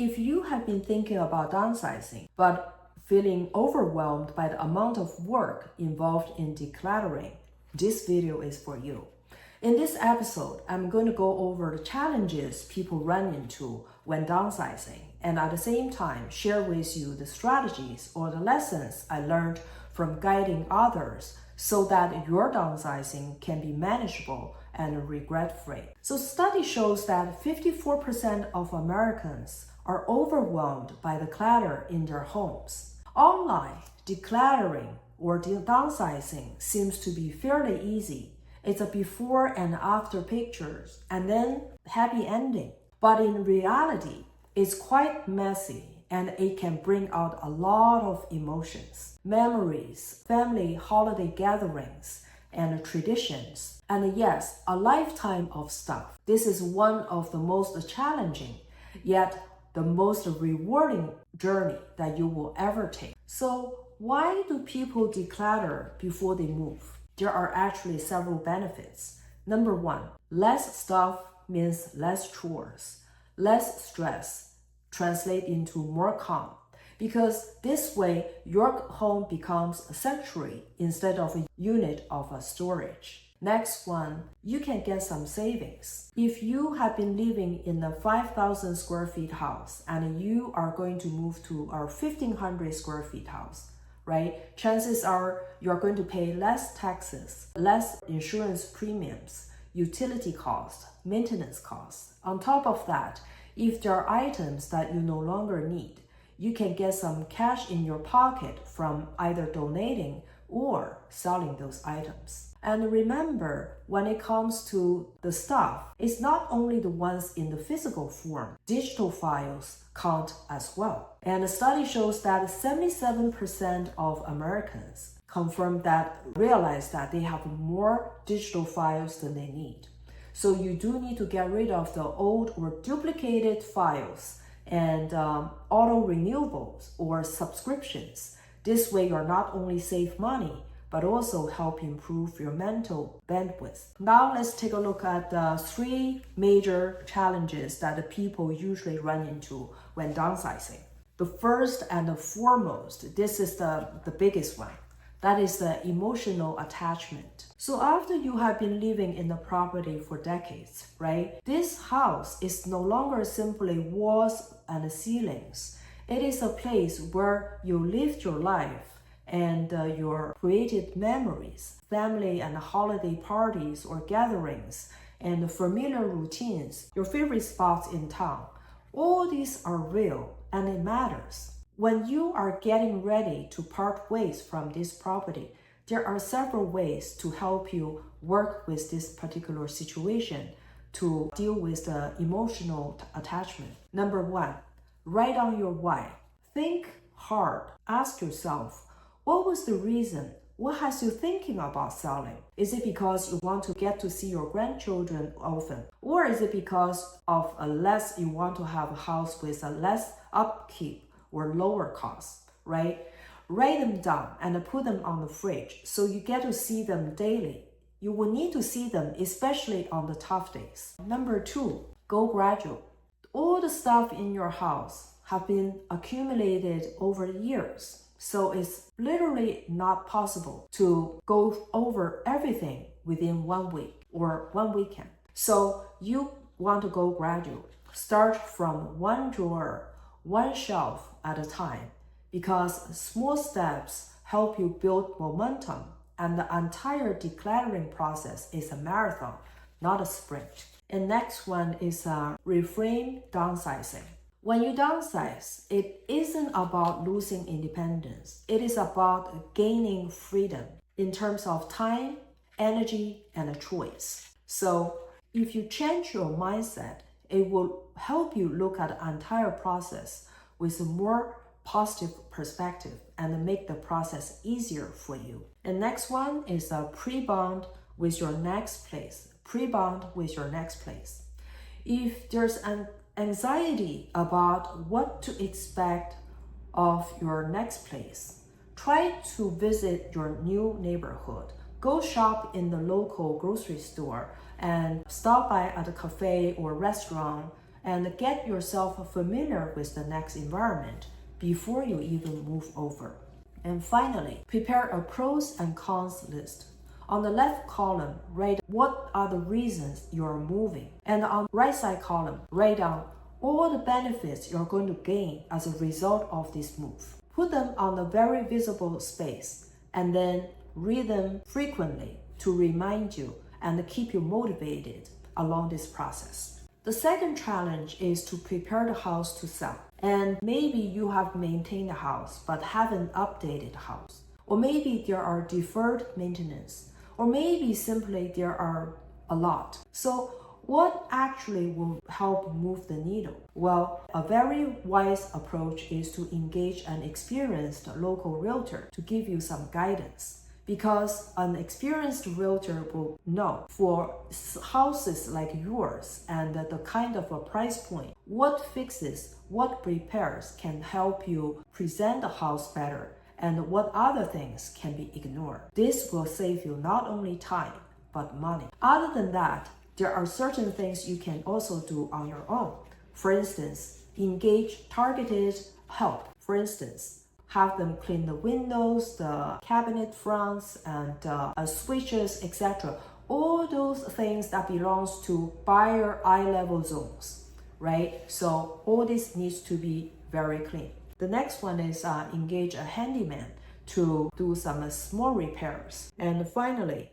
If you have been thinking about downsizing, but feeling overwhelmed by the amount of work involved in decluttering, this video is for you. In this episode, I'm going to go over the challenges people run into when downsizing, and at the same time, share with you the strategies or the lessons I learned from guiding others so that your downsizing can be manageable and regret-free. So study shows that 54% of Americans are overwhelmed by the clutter in their homes. Online, decluttering or downsizing seems to be fairly easy. It's a before and after pictures and then happy ending. But in reality, it's quite messy and it can bring out a lot of emotions, memories, family holiday gatherings, and traditions. And yes, a lifetime of stuff. This is one of the most challenging, yet the most rewarding journey that you will ever take. So why do people declutter before they move? There are actually several benefits. Number one, less stuff means less chores, less stress, translate into more calm. Because this way, your home becomes a sanctuary instead of a unit of storage. Next one, you can get some savings. If you have been living in a 5,000 square feet house and you are going to move to our 1,500 square feet house, right? Chances are you're going to pay less taxes, less insurance premiums, utility costs, maintenance costs. On top of that, if there are items that you no longer need, you can get some cash in your pocket from either donating or selling those items. And remember, when it comes to the stuff, it's not only the ones in the physical form. Digital files count as well. And the study shows that 77% of Americans realize that they have more digital files than they need. So you do need to get rid of the old or duplicated files and auto-renewables or subscriptions. This way, you're not only save money, but also help improve your mental bandwidth. Now let's take a look at the three major challenges that the people usually run into when downsizing. The first and the foremost, this is the biggest one, that is the emotional attachment. So after you have been living in the property for decades, right? This house is no longer simply walls and ceilings. It is a place where you lived your life and your created memories, family and holiday parties or gatherings, and familiar routines, your favorite spots in town. All these are real and it matters. When you are getting ready to part ways from this property, there are several ways to help you work with this particular situation to deal with the emotional attachment. Number one, write down your why. Think hard. Ask yourself, what was the reason? What has you thinking about selling? Is it because you want to get to see your grandchildren often? Or is it because of you want to have a house with a less upkeep or lower cost, right? Write them down and put them on the fridge so you get to see them daily. You will need to see them, especially on the tough days. Number two, go gradual. All the stuff in your house have been accumulated over years. So it's literally not possible to go over everything within 1 week or one weekend. So you want to go gradual. Start from one drawer, one shelf at a time, because small steps help you build momentum, and the entire decluttering process is a marathon, not a sprint. And next one is reframe downsizing. When you downsize, it isn't about losing independence. It is about gaining freedom in terms of time, energy, and choice. So if you change your mindset, it will help you look at the entire process with a more positive perspective and make the process easier for you. And next one is pre-bond with your next place. Pre-bond with your next place. If there's an anxiety about what to expect of your next place, try to visit your new neighborhood. Go shop in the local grocery store and stop by at a cafe or restaurant and get yourself familiar with the next environment before you even move over. And finally, prepare a pros and cons list. On the left column, write what are the reasons you are moving. And on the right side column, write down all the benefits you're going to gain as a result of this move. Put them on a very visible space and then read them frequently to remind you and keep you motivated along this process. The second challenge is to prepare the house to sell. And maybe you have maintained the house but haven't updated the house. Or maybe there are deferred maintenance. Or maybe simply there are a lot. So what actually will help move the needle? Well, a very wise approach is to engage an experienced local realtor to give you some guidance. Because an experienced realtor will know for houses like yours and the kind of a price point, what fixes, what repairs can help you present the house better, and what other things can be ignored. This will save you not only time, but money. Other than that, there are certain things you can also do on your own. For instance, engage targeted help. For instance, have them clean the windows, the cabinet fronts, and switches, etc. All those things that belongs to buyer eye level zones, right? So all this needs to be very clean. The next one is engage a handyman to do some small repairs. And finally,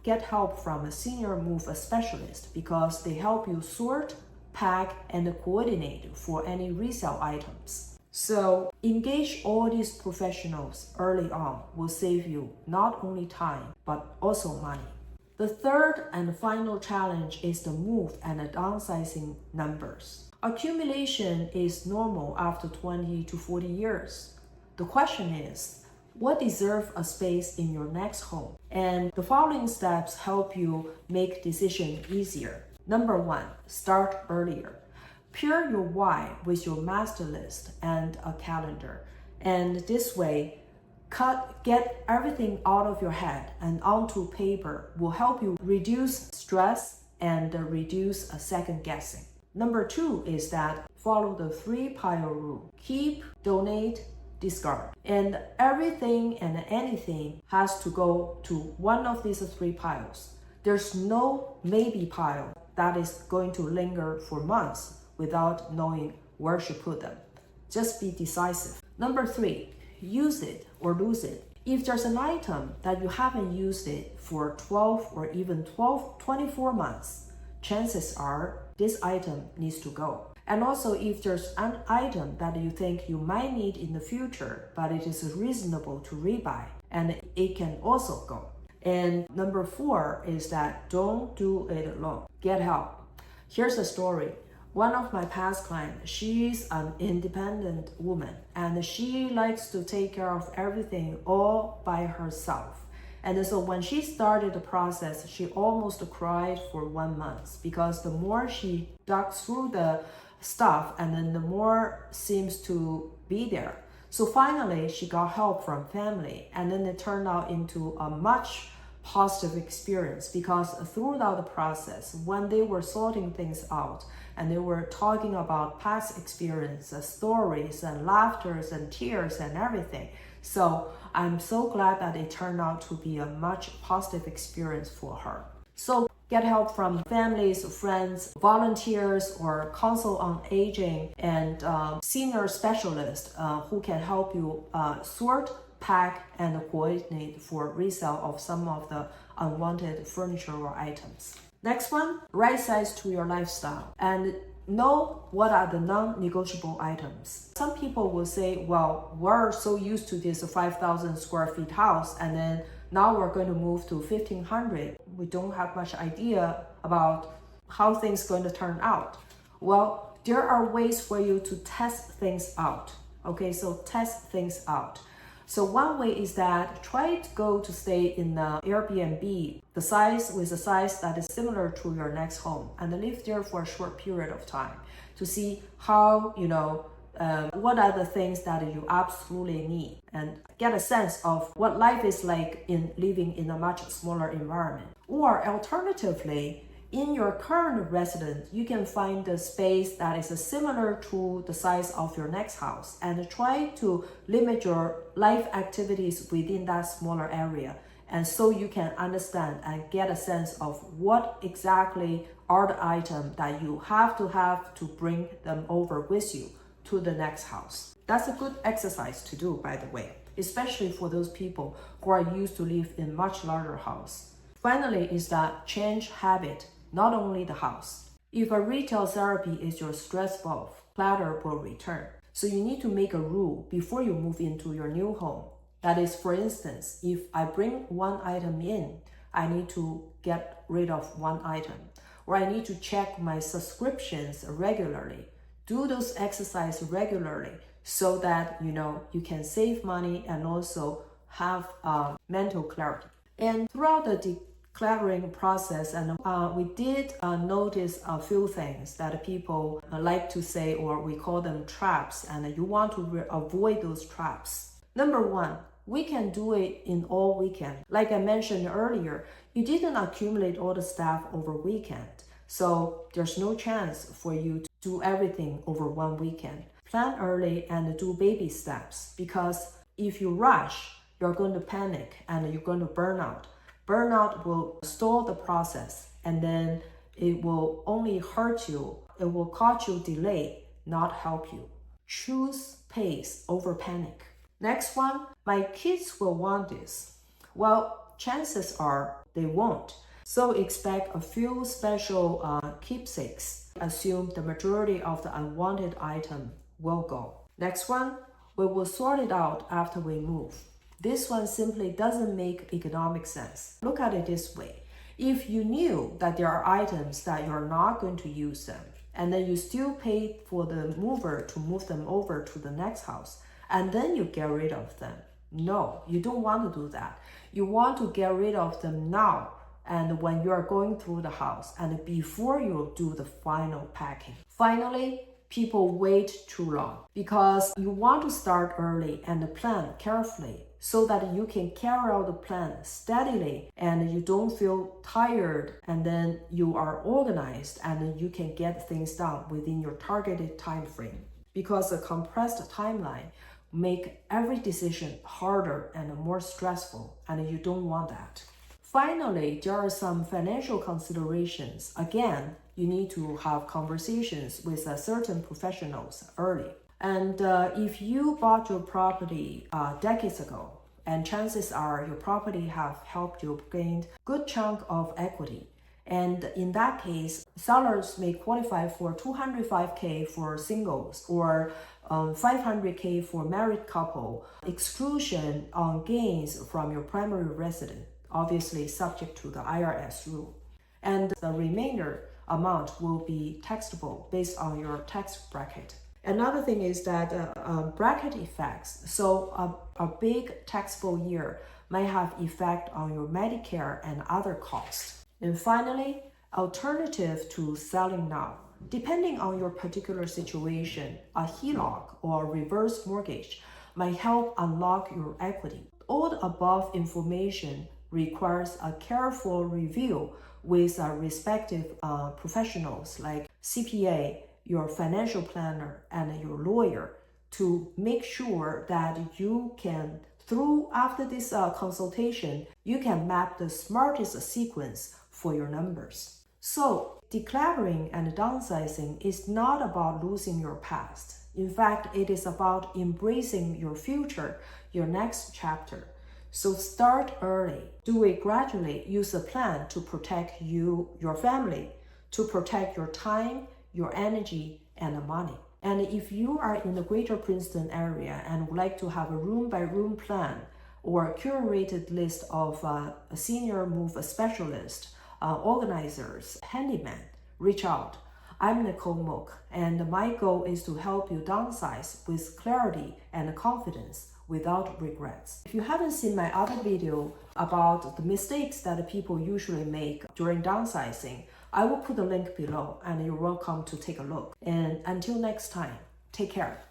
get help from a senior move specialist because they help you sort, pack, and coordinate for any resale items. So engage all these professionals early on will save you not only time, but also money. The third and final challenge is the move and the downsizing numbers. Accumulation is normal after 20 to 40 years. The question is, what deserves a space in your next home? And the following steps help you make decision easier. Number 1, start earlier. Pair your why with your master list and a calendar. And this way, get everything out of your head and onto paper will help you reduce stress and reduce second guessing. Number 2 is that follow the 3-pile rule. Keep, donate, discard. And everything and anything has to go to one of these 3 piles. There's no maybe pile that is going to linger for months without knowing where to put them. Just be decisive. Number 3, use it or lose it. If there's an item that you haven't used it for 12 or even 24 months, chances are this item needs to go. And also if there's an item that you think you might need in the future, but it is reasonable to rebuy, and it can also go. And number 4 is that don't do it alone. Get help. Here's a story. One of my past clients, she's an independent woman and she likes to take care of everything all by herself. And so when she started the process, she almost cried for 1 month because the more she dug through the stuff and then the more seems to be there. So finally, she got help from family and then it turned out into a much positive experience because throughout the process, when they were sorting things out and they were talking about past experiences, stories and laughters and tears and everything. So I'm so glad that it turned out to be a much positive experience for her. So get help from families, friends, volunteers, or council on aging and senior specialists who can help you sort, pack, and coordinate for resale of some of the unwanted furniture or items. Next one, right size to your lifestyle and know what are the non-negotiable items. Some people will say, well, we're so used to this 5,000 square feet house and then now we're going to move to 1,500. We don't have much idea about how things are going to turn out. Well, there are ways for you to test things out. Okay, so test things out. So one way is that try to go to stay in the Airbnb, the size that is similar to your next home and live there for a short period of time to see how, what are the things that you absolutely need and get a sense of what life is like in living in a much smaller environment. Or alternatively, in your current residence, you can find a space that is similar to the size of your next house and try to limit your life activities within that smaller area. And so you can understand and get a sense of what exactly are the items that you have to bring them over with you to the next house. That's a good exercise to do, by the way, especially for those people who are used to live in much larger house. Finally is that change habit, not only the house. If a retail therapy is your stress valve, clutter will return. So you need to make a rule before you move into your new home. That is, for instance, if I bring one item in, I need to get rid of one item, or I need to check my subscriptions regularly. Do those exercises regularly so that you can save money and also have mental clarity. And throughout the decluttering process, and we did notice a few things that people like to say, or we call them traps, and you want to avoid those traps. Number one, we can do it in all weekend. Like I mentioned earlier, you didn't accumulate all the stuff over weekend, so there's no chance for you to do everything over one weekend. Plan early and do baby steps, because if you rush, you're going to panic and you're going to burn out. Burnout will stall the process, and then it will only hurt you. It will cause you delay, not help you. Choose pace over panic. Next one, my kids will want this. Well, chances are they won't. So expect a few special keepsakes. Assume the majority of the unwanted item will go. Next one, we will sort it out after we move. This one simply doesn't make economic sense. Look at it this way. If you knew that there are items that you're not going to use them, and then you still pay for the mover to move them over to the next house, and then you get rid of them. No, you don't want to do that. You want to get rid of them now, and when you are going through the house, and before you do the final packing. Finally, people wait too long because you want to start early and plan carefully so that you can carry out the plan steadily and you don't feel tired, and then you are organized and you can get things done within your targeted time frame. Because a compressed timeline make every decision harder and more stressful, and you don't want that. Finally, there are some financial considerations. Again, you need to have conversations with certain professionals early. And if you bought your property decades ago, and chances are your property have helped you gain good chunk of equity. And in that case, sellers may qualify for $205K for singles or $500K for married couple, exclusion on gains from your primary residence, obviously subject to the IRS rule. And the remainder amount will be taxable based on your tax bracket. Another thing is that bracket effects. So a big taxable year might have effect on your Medicare and other costs. And finally, alternative to selling now. Depending on your particular situation, a HELOC or reverse mortgage might help unlock your equity. All the above information requires a careful review with respective professionals like CPA, your financial planner, and your lawyer to make sure that you can, after this consultation, you can map the smartest sequence for your numbers. So, decluttering and downsizing is not about losing your past. In fact, it is about embracing your future, your next chapter. So start early, do it gradually, use a plan to protect you, your family, to protect your time, your energy, and money. And if you are in the greater Princeton area and would like to have a room-by-room plan or a curated list of a senior move specialist, organizers, handyman, reach out. I'm Nicole Mook, and my goal is to help you downsize with clarity and confidence without regrets. If you haven't seen my other video about the mistakes that people usually make during downsizing, I will put the link below and you're welcome to take a look. And until next time, take care.